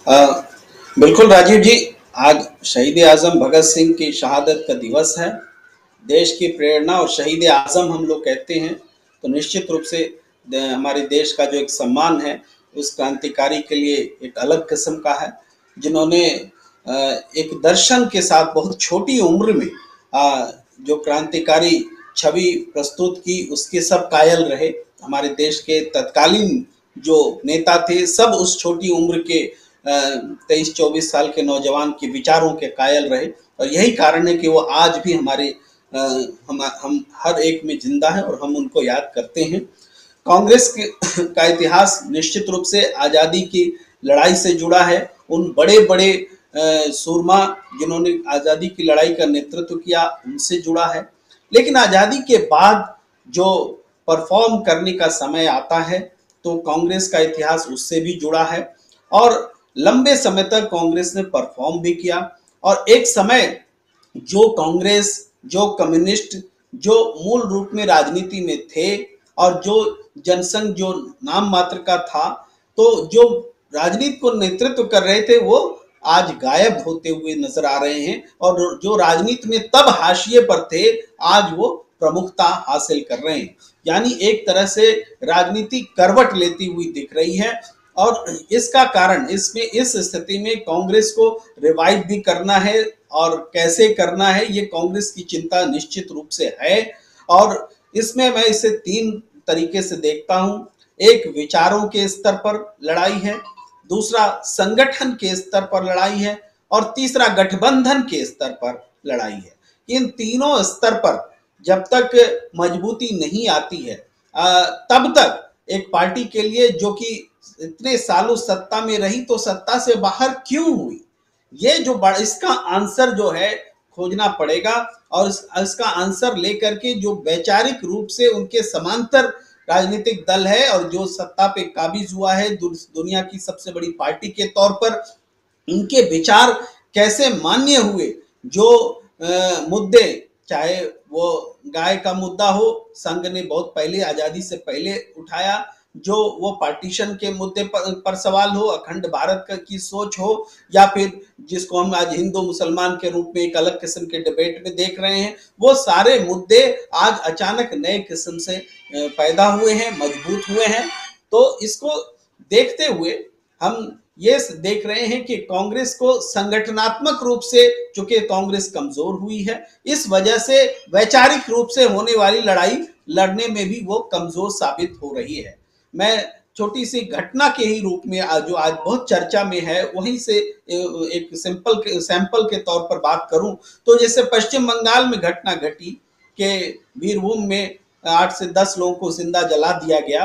अ, बिल्कुल राजीव जी। आज शहीद आजम भगत सिंह की शहादत का दिवस है। देश की प्रेरणा और शहीद आजम हम लोग कहते हैं, तो निश्चित रूप से हमारे देश का जो एक सम्मान है उस क्रांतिकारी के लिए एक अलग किस्म का है, जिन्होंने एक दर्शन के साथ बहुत छोटी उम्र में जो क्रांतिकारी छवि प्रस्तुत की, उसके सब कायल रहे। हमारे देश के तत्कालीन जो नेता थे सब उस छोटी उम्र के 23-24 साल के नौजवान के विचारों के कायल रहे, और यही कारण है कि वो आज भी हमारे हम हर एक में जिंदा है और हम उनको याद करते हैं। कांग्रेस का इतिहास निश्चित रूप से आज़ादी की लड़ाई से जुड़ा है। उन बड़े बड़े सूरमा जिन्होंने आज़ादी की लड़ाई का नेतृत्व किया उनसे जुड़ा है। लेकिन आज़ादी के बाद जो परफॉर्म करने का समय आता है तो कांग्रेस का इतिहास उससे भी जुड़ा है, और लंबे समय तक कांग्रेस ने परफॉर्म भी किया। और एक समय जो कांग्रेस, जो कम्युनिस्ट, जो मूल रूप में राजनीति में थे और जो जनसंघ जो नाम मात्र का था, तो जो राजनीति को नेतृत्व कर रहे थे वो आज गायब होते हुए नजर आ रहे हैं, और जो राजनीति में तब हाशिए पर थे आज वो प्रमुखता हासिल कर रहे हैं। यानी एक तरह से राजनीति करवट लेती हुई दिख रही है, और इसका कारण इसमें इस स्थिति में कांग्रेस को रिवाइव भी करना है, और कैसे करना है ये कांग्रेस की चिंता निश्चित रूप से है। और इसमें मैं इसे तीन तरीके से देखता हूं। एक विचारों के स्तर पर लड़ाई है, दूसरा संगठन के स्तर पर लड़ाई है, और तीसरा गठबंधन के स्तर पर लड़ाई है। इन तीनों स्तर पर जब तक मजबूती नहीं आती है तब तक एक पार्टी के लिए जो कि इतने सालों सत्ता में रही तो सत्ता से बाहर क्यों हुई, ये जो इसका आंसर जो है खोजना पड़ेगा। और इसका आंसर लेकर के जो वैचारिक रूप से उनके समांतर राजनीतिक दल है और जो सत्ता पे काबिज हुआ है दुनिया की सबसे बड़ी पार्टी के तौर पर, इनके विचार कैसे मान्य हुए। जो मुद्दे, चाहे वो गाय का मुद्दा हो, संघ ने बहुत पहले आजादी से पहले उठाया, जो वो पार्टीशन के मुद्दे पर सवाल हो, अखंड भारत की सोच हो, या फिर जिसको हम आज हिंदू मुसलमान के रूप में एक अलग किस्म के डिबेट में देख रहे हैं, वो सारे मुद्दे आज अचानक नए किस्म से पैदा हुए हैं, मजबूत हुए हैं। तो इसको देखते हुए हम ये देख रहे हैं कि कांग्रेस को संगठनात्मक रूप से, चूंकि कांग्रेस कमजोर हुई है, इस वजह से वैचारिक रूप से होने वाली लड़ाई लड़ने में भी वो कमजोर साबित हो रही है। मैं छोटी सी घटना के ही रूप में जो आज बहुत चर्चा में है वहीं से एक सैंपल के तौर पर बात करूं तो जैसे पश्चिम बंगाल में घटना घटी कि बीरभूम में 8 से 10 लोगों को जिंदा जला दिया गया।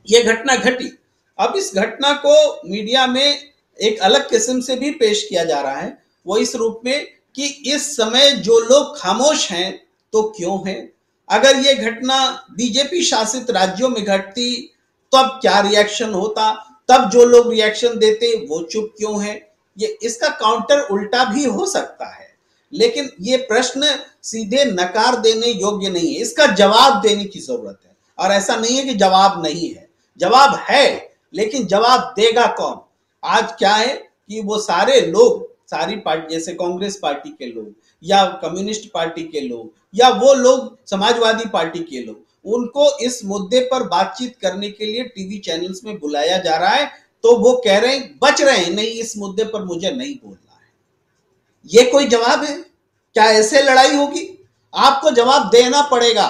ये घटना घटी। अब इस घटना को मीडिया में एक अलग किस्म से भी पेश किया जा रहा है, वो इस रूप में कि इस समय जो लोग खामोश हैं तो क्यों हैं। अगर ये घटना बीजेपी शासित राज्यों में घटती तब क्या रिएक्शन होता, तब जो लोग रिएक्शन देते वो चुप क्यों है। ये इसका काउंटर उल्टा भी हो सकता है, लेकिन ये प्रश्न सीधे नकार देने योग्य नहीं है, इसका जवाब देने की जरूरत है। और ऐसा नहीं है कि जवाब नहीं है, जवाब है, लेकिन जवाब देगा कौन। आज क्या है कि वो सारे लोग, सारी पार्टी, जैसे कांग्रेस पार्टी के लोग या कम्युनिस्ट पार्टी के लोग या वो लोग समाजवादी पार्टी के लोग, उनको इस मुद्दे पर बातचीत करने के लिए टीवी चैनल्स में बुलाया जा रहा है, तो वो कह रहे हैं, बच रहे हैं, नहीं इस मुद्दे पर मुझे नहीं बोलना है। ये कोई जवाब है क्या? ऐसे लड़ाई होगी? आपको जवाब देना पड़ेगा।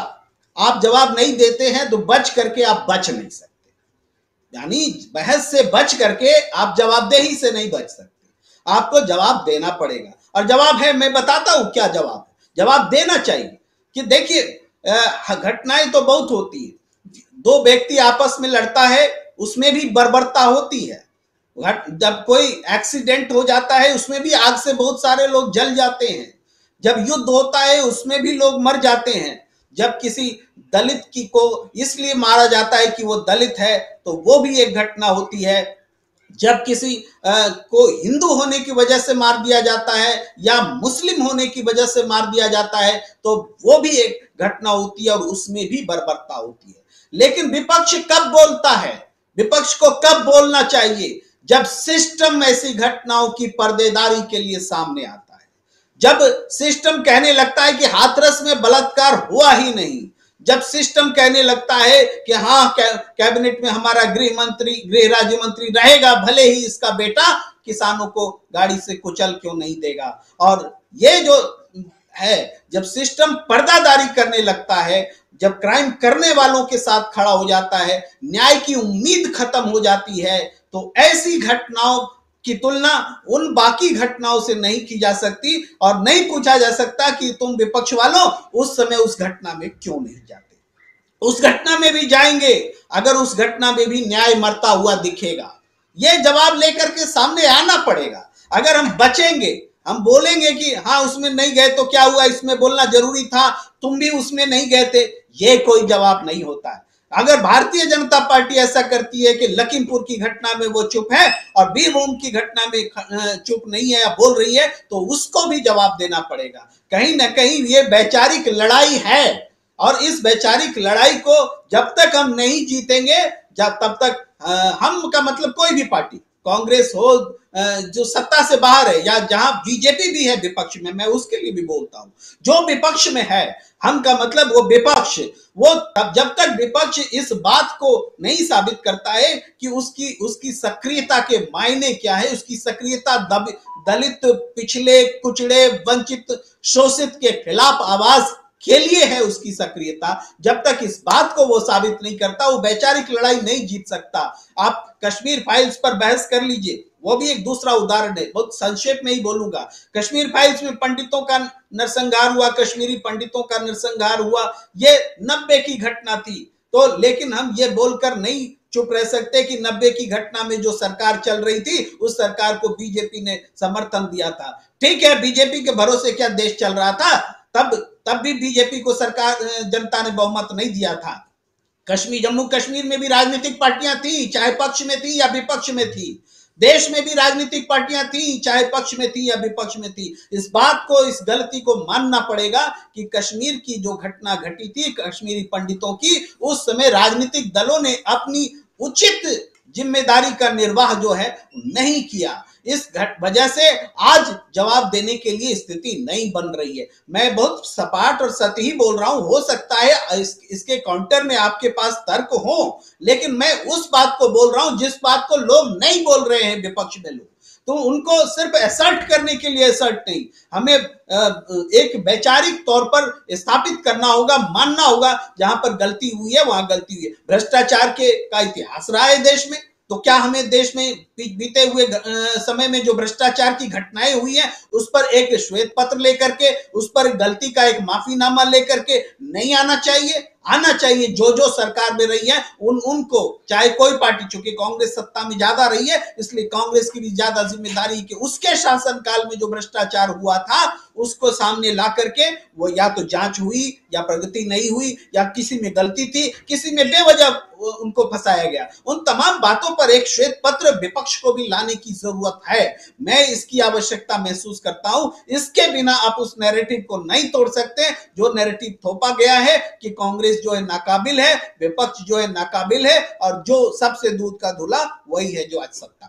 आप जवाब नहीं देते हैं तो बच करके आप बच नहीं सकते, यानी बहस से बच करके आप जवाबदेही से नहीं बच सकते, आपको जवाब देना पड़ेगा। और जवाब है, मैं बताता हूं क्या जवाब है। जवाब देना चाहिए कि देखिए घटनाएं तो बहुत होती है, दो व्यक्ति आपस में लड़ता है उसमें भी बर्बरता होती है, जब कोई एक्सीडेंट हो जाता है उसमें भी आग से बहुत सारे लोग जल जाते हैं, जब युद्ध होता है उसमें भी लोग मर जाते हैं, जब किसी दलित की को इसलिए मारा जाता है कि वो दलित है तो वो भी एक घटना होती है, जब किसी को हिंदू होने की वजह से मार दिया जाता है या मुस्लिम होने की वजह से मार दिया जाता है तो वो भी एक घटना होती है और उसमें भी बर्बरता होती है। लेकिन विपक्ष कब बोलता है, विपक्ष को कब बोलना चाहिए, जब सिस्टम ऐसी घटनाओं की पर्देदारी के लिए सामने आता है, जब सिस्टम कहने लगता है कि हाथरस में बलात्कार हुआ ही नहीं, जब सिस्टम कहने लगता है कि हाँ कैबिनेट में हमारा गृह राज्य मंत्री रहेगा, भले ही इसका बेटा किसानों को गाड़ी से कुचल क्यों नहीं देगा, और ये जो है जब सिस्टम पर्दादारी करने लगता है, जब क्राइम करने वालों के साथ खड़ा हो जाता है, न्याय की उम्मीद खत्म हो जाती है, तो ऐसी घटनाओं की तुलना उन बाकी घटनाओं से नहीं की जा सकती और नहीं पूछा जा सकता कि तुम विपक्ष वालों उस समय उस घटना में क्यों नहीं जाते। उस घटना में भी जाएंगे अगर उस घटना में भी न्याय मरता हुआ दिखेगा, यह जवाब लेकर के सामने आना पड़ेगा। अगर हम बचेंगे, हम बोलेंगे कि हाँ उसमें नहीं गए तो क्या हुआ, इसमें बोलना जरूरी था, तुम भी उसमें नहीं गए थे, ये कोई जवाब नहीं होता है। अगर भारतीय जनता पार्टी ऐसा करती है कि लखीमपुर की घटना में वो चुप है और बीरभूम की घटना में चुप नहीं है या बोल रही है, तो उसको भी जवाब देना पड़ेगा। कहीं ना कहीं ये वैचारिक लड़ाई है और इस वैचारिक लड़ाई को जब तक हम नहीं जीतेंगे, जब तब तक हम का मतलब कोई भी पार्टी, कांग्रेस हो जो सत्ता से बाहर है या जहां बीजेपी भी है विपक्ष में, मैं उसके लिए भी बोलता हूं, जो विपक्ष में है, हम का मतलब वो विपक्ष, वो जब तक विपक्ष इस बात को नहीं साबित करता है कि उसकी सक्रियता के मायने क्या है, उसकी सक्रियता दलित, पिछले, कुचले, वंचित, शोषित के खिलाफ आवाज के लिए है, उसकी सक्रियता, जब तक इस बात को वो साबित नहीं करता, वो वैचारिक लड़ाई नहीं जीत सकता। आप कश्मीर फाइल्स पर बहस कर लीजिए, वो भी एक दूसरा उदाहरण है, बहुत संक्षेप में ही बोलूंगा। कश्मीर फाइल्स में पंडितों का नरसंहार हुआ, कश्मीरी पंडितों का नरसंहार हुआ, ये 90 की घटना थी, तो लेकिन हम ये बोलकर नहीं चुप रह सकते कि 90 की घटना में जो सरकार चल रही थी उस सरकार को बीजेपी ने समर्थन दिया था। ठीक है, बीजेपी के भरोसे क्या देश चल रहा था, तब भी बीजेपी को सरकार जनता ने बहुमत नहीं दिया था। जम्मू कश्मीर में भी राजनीतिक पार्टियां थी, चाहे पक्ष में थी या विपक्ष में थी। देश में भी राजनीतिक पार्टियां थी, चाहे पक्ष में थी या विपक्ष में थी। इस बात को, इस गलती को मानना पड़ेगा कि कश्मीर की जो घटना घटी थी कश्मीरी पंडितों की, उस समय राजनीतिक दलों ने अपनी उचित जिम्मेदारी का निर्वाह जो है नहीं किया। इस वजह से आज जवाब देने के लिए स्थिति नहीं बन रही है। मैं बहुत सपाट और सतही बोल रहा हूं, हो सकता है इसके काउंटर में आपके पास तर्क हो, लेकिन मैं उस बात को बोल रहा हूं जिस बात को लोग नहीं बोल रहे हैं, विपक्ष में लोग, तो उनको सिर्फ असर्ट करने के लिए असर्ट नहीं, हमें एक वैचारिक तौर पर स्थापित करना होगा, मानना होगा जहां पर गलती हुई है वहां गलती हुई है। भ्रष्टाचार का इतिहास रहा है देश में, तो क्या हमें देश में बीते हुए समय में जो भ्रष्टाचार की घटनाएं हुई हैं उस पर एक श्वेत पत्र लेकर के, उस पर गलती का एक माफीनामा लेकर के नहीं आना चाहिए? आना चाहिए। जो सरकार में रही है उनको, चाहे कोई पार्टी, चूंकि कांग्रेस सत्ता में ज्यादा रही है इसलिए कांग्रेस की भी ज्यादा जिम्मेदारी कि उसके शासनकाल में जो भ्रष्टाचार हुआ था उसको सामने ला करके वो या तो जांच हुई या प्रगति नहीं हुई या किसी में गलती थी, किसी में बेवजह उनको फंसाया गया, उन तमाम बातों पर एक श्वेत पत्र विपक्ष को भी लाने की जरूरत है। मैं इसकी आवश्यकता महसूस करता हूं। इसके बिना आप उस नैरेटिव को नहीं तोड़ सकते जो नैरेटिव थोपा गया है कि कांग्रेस जो है नाकाबिल है, विपक्ष जो है नाकाबिल है और जो सबसे दूध का धुला वही है जो आज सत्ता